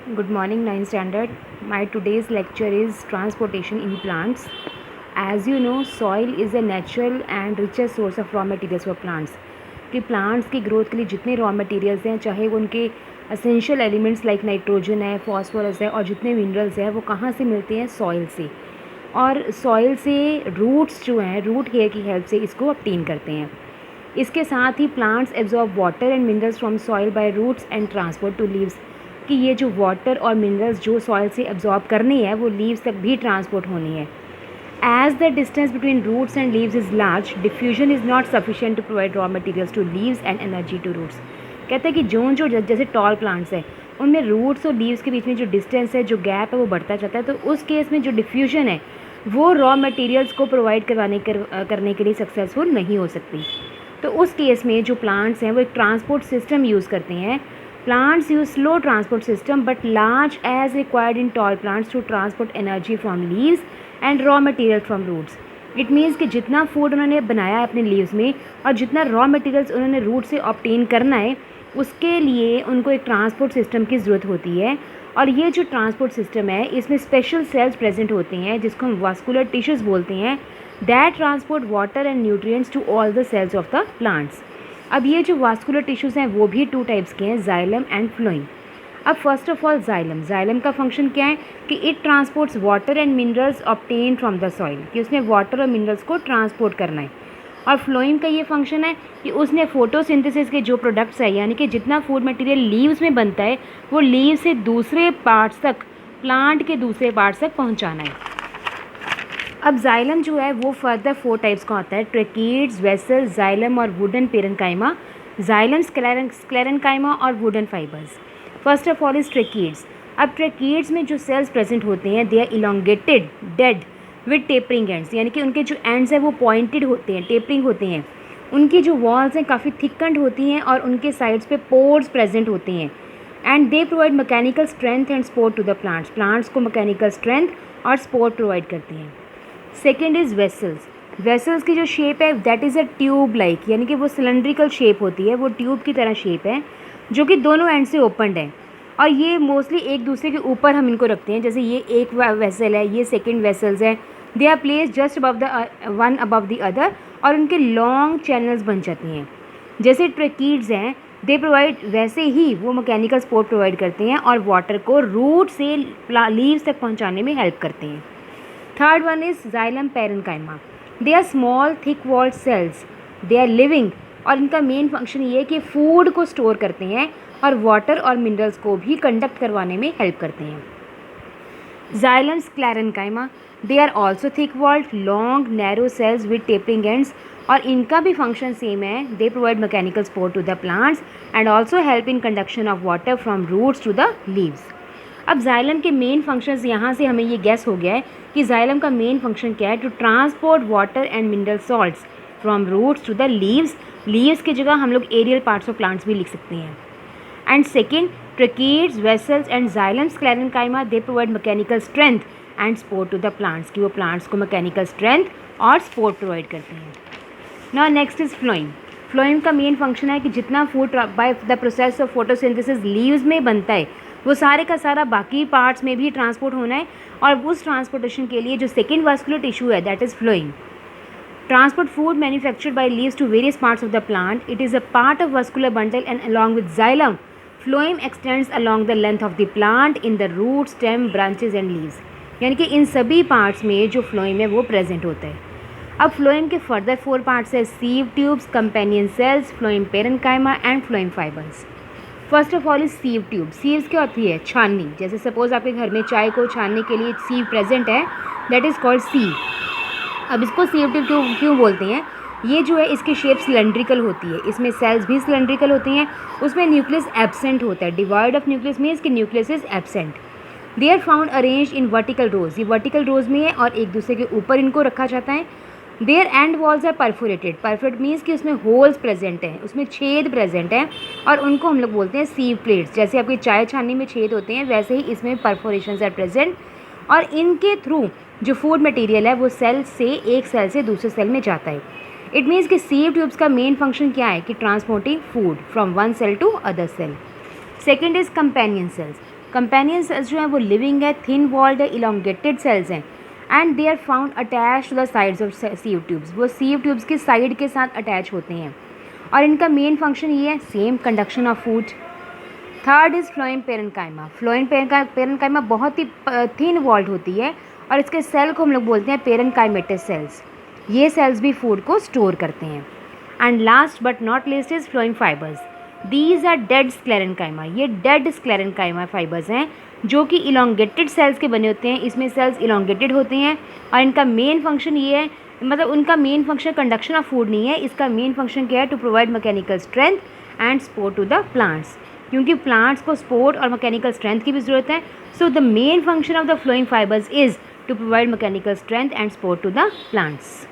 Good morning, 9th standard. My today's lecture is transportation in plants. As you know, soil is a natural and richest source of raw materials for plants. कि plants की growth के लिए जितने raw materials हैं, चाहे वो उनके essential elements like nitrogen है, फॉस्फोरस है और जितने minerals हैं, वो कहाँ से मिलते हैं? सॉइल से. और सॉइल से रूट्स जो हैं, रूट हेयर की हेल्प से इसको obtain करते हैं. इसके साथ ही plants absorb water and minerals from soil by roots and transport to leaves. कि ये जो वाटर और मिनरल्स जो सॉइल से एब्जॉर्ब करनी है वो लीव्स तक भी ट्रांसपोर्ट होनी है. As the distance between roots and leaves is large, diffusion is not sufficient to provide raw materials to leaves and energy to roots. कहते हैं कि जो जैसे टॉल प्लांट्स है उनमें रूट्स और लीव्स के बीच में जो डिस्टेंस है, जो गैप है, वो बढ़ता जाता है. तो उस केस में जो डिफ्यूजन है वो रॉ मटेरियल्स को प्रोवाइड करने के लिए सक्सेसफुल नहीं हो सकती. तो उस केस में जो प्लांट्स हैं वो एक ट्रांसपोर्ट सिस्टम यूज़ करते हैं. Plants use slow transport system but large as required in tall plants to transport energy from leaves and raw material from roots. It means कि जितना फूड उन्होंने बनाया है अपने लीव्स में और जितना रॉ मटेरियल्स उन्होंने रूट से ऑब्टेन करना है, उसके लिए उनको एक ट्रांसपोर्ट सिस्टम की ज़रूरत होती है. और ये जो ट्रांसपोर्ट सिस्टम है इसमें स्पेशल सेल्स प्रेजेंट होते हैं जिसको हम वास्कुलर टिश्यूज बोलते हैं, that transport water and nutrients to all the cells of the plants. अब ये जो वास्कुलर टिश्यूज़ हैं वो भी 2 टाइप्स के हैं, जाइलम एंड फ्लोइम. अब फर्स्ट ऑफ ऑल जाइलम का फंक्शन क्या है कि it transports water and minerals obtain from the soil, कि उसने वाटर और मिनरल्स को ट्रांसपोर्ट करना है. और फ्लोइम का ये फंक्शन है कि उसने फोटोसिंथेसिस के जो प्रोडक्ट्स है, यानी कि जितना फूड मटेरियल लीव्स में बनता है वो लीव से दूसरे पार्ट्स तक, प्लांट के दूसरे पार्ट्स तक पहुँचाना है. अब जाइलम जो है वो फर्दर 4 टाइप्स का होता है, ट्रेकीड्स, वेसल्स, जाइलम और वुडन पेरेन्काइमा, जाइलम स्क्लेरेन्काइमा और wooden fibres. First of all is tracheids. अब ट्रेकीड्स में जो सेल्स प्रेजेंट होते हैं they are elongated, dead with tapering ends, यानी कि उनके जो एंड्स हैं वो पॉइंटेड होते हैं, टेपरिंग होते हैं. उनकी जो वॉल्स हैं काफ़ी थिकन्ड होती हैं और उनके साइड्स पे पोर्स प्रेजेंट होते हैं. And they provide mechanical strength and support to the plants. Plants को मैकेनिकल स्ट्रेंथ और सपोर्ट प्रोवाइड करती हैं. Second is vessels. वेसल्स की जो शेप है that is a tube like, यानी कि वो सिलेंड्रिकल शेप होती है, वो ट्यूब की तरह शेप है जो कि दोनों एंड से ओपनड है. और ये मोस्टली एक दूसरे के ऊपर हम इनको रखते हैं. जैसे ये एक वेसल है, ये सेकेंड वेसल्स है, they are place just above the one above the other और उनके लॉन्ग चैनल्स बन जाती हैं. जैसे ट्रेकीड्स हैं दे प्रोवाइड, वैसे ही वो मैकेनिकल सपोर्ट प्रोवाइड करते हैं और वाटर को रूट से लीव्स तक पहुँचाने में हेल्प करते हैं. Third one is xylem parenchyma. They are small thick walled cells. They are living और इनका मेन फंक्शन ये है कि फूड को स्टोर करते हैं और वाटर और मिनरल्स को भी कंडक्ट करवाने में हेल्प करते हैं. Xylem sclerenchyma. They are also thick walled long narrow cells with tapering ends और इनका भी फंक्शन सेम है. They provide mechanical support to the plants and also help in conduction of water from roots to the leaves. अब xylem के main functions यहाँ से हमें ये गैस हो गया है कि जाइलम का मेन फंक्शन क्या है, to transport water and mineral salts from roots to the leaves. Leaves की जगह हम लोग एरियल पार्ट्स ऑफ प्लांट्स भी लिख सकते हैं. And second, tracheids, vessels and xylem sclerenchyma they provide mechanical strength and support to the plants, कि वो प्लांट्स को मैकेनिकल स्ट्रेंथ और सपोर्ट प्रोवाइड करते हैं. Now next is phloem. Phloem का मेन फंक्शन है कि जितना food by the process of photosynthesis leaves में बनता है वो सारे का सारा बाकी पार्ट्स में भी ट्रांसपोर्ट होना है. और उस ट्रांसपोर्टेशन के लिए जो सेकेंड वास्कुलर टिश्यू है that is phloem. Transport food manufactured by leaves to various parts of the plant. It is a part of vascular bundle and along with xylem phloem extends along the length of the plant in the root, stem, branches and leaves. यानी कि इन सभी parts में जो phloem है वो present होता है. अब फ्लोइम के फर्दर 4 पार्ट्स है, sieve tubes, companion cells, phloem parenchyma and phloem fibres. First of all is sieve tube. Sieves क्या होती है? छाननी. जैसे सपोज आपके घर में चाय को छानने के लिए सीव प्रेजेंट है, दैट इज़ कॉल्ड सीव. अब इसको सीव ट्यूब क्यों बोलते हैं? ये जो है इसकी शेप सिलेंड्रिकल होती है, इसमें सेल्स भी सिलेंड्रिकल होती हैं, उसमें न्यूक्लियस एब्सेंट होता है. डिवाइड ऑफ न्यूक्लियस मीन्स कि nucleus is absent. They are found arrange in vertical rows. ये वर्टिकल रोज में है और एक दूसरे के ऊपर इनको रखा जाता है. Their end walls are perforated. Perforate means कि उसमें होल्स प्रेजेंट हैं, उसमें छेद प्रेजेंट हैं और उनको हम लोग बोलते हैं सीव प्लेट्स. जैसे आपकी चाय छानने में छेद होते हैं वैसे ही इसमें परफोरेशंस आर प्रेजेंट और इनके थ्रू जो फूड मटेरियल है वो सेल से, एक सेल से दूसरे सेल में जाता है. इट मीन्स कि सीव ट्यूब्स का मेन फंक्शन क्या है कि transporting food from one cell to other cell. Second is companion cells. Companion cells जो हैं वो लिविंग है, थिन वॉल्ड है, इलोंगेटेड सेल्स हैं and they are found attach to the sides of sieve tubes. वो सीव ट्यूब्स की side के साथ अटैच होते हैं और इनका मेन फंक्शन ये है, same conduction of food. Third is phloem parenchyma. Phloem parenchyma बहुत ही थिन वॉल्ड होती है और इसके सेल को हम लोग बोलते हैं पेरेन्काइमेटस सेल्स। ये सेल्स भी फूड को स्टोर करते हैं। And last but not least is phloem fibres. These are dead sclerenchyma. ये डेड स्क्लेरेन्काइमा फाइबर्स हैं जो कि इलोंगेटेड सेल्स के बने होते हैं। इसमें सेल्स इलोंगेटेड होते हैं और इनका मेन फंक्शन ये है, मतलब उनका main function conduction of food नहीं है, इसका मेन फंक्शन क्या है, to provide mechanical strength and support to the plants, क्योंकि प्लांट्स को सपोर्ट और मैकेनिकल स्ट्रेंथ की भी ज़रूरत है। So the main function of the phloem fibres is to provide mechanical strength and support to the plants.